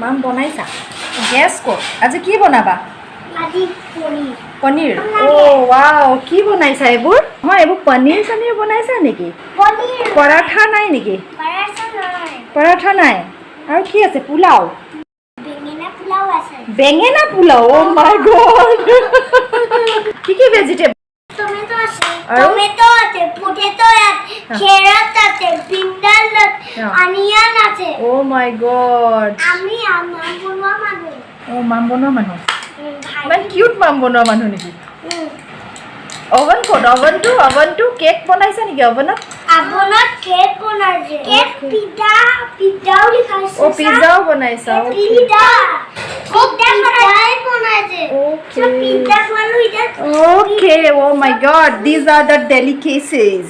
মাম বনাইছা গেছ কৰ আজি কি বনাবা আজি পনীৰ পনীৰ ৱাও কি বনাইছা এইবোৰ হয় এইবোৰ পনীৰ চনীৰ বনাইছা নেকি পনীৰ পৰাঠা নাই নেকি পৰাঠা নাই পৰাঠা নাই আৰু কি আছে পোলাও বেঙেনা পোলাও আছে বেঙেনা পোলাও ও মাই গড কি ভেজিটেবল টমেটো আছে আৰু? টমেটো আছে পটেটো আছে কেরট আছে বিন্দাল আছে অনিয়ন আছে ও মাই গড আমি মাম বনোৱা মানুহ ও মাম বনোৱা মানুহ ভাই ইমান কিউট মাম বনোৱা মানুহ নেকি অভন ক'ত অভনটো কেক বনাইছা নেকি অভনত আপোনাৰ কেক বনাইছে কেক পিজ্জাও লিখাইছে ও পিজ্জাও বনাইছা পিজ্জা বনাইছে ওকে পিজ্জা খোৱালো এতিয়া Okay, oh my god, these are the delicacies.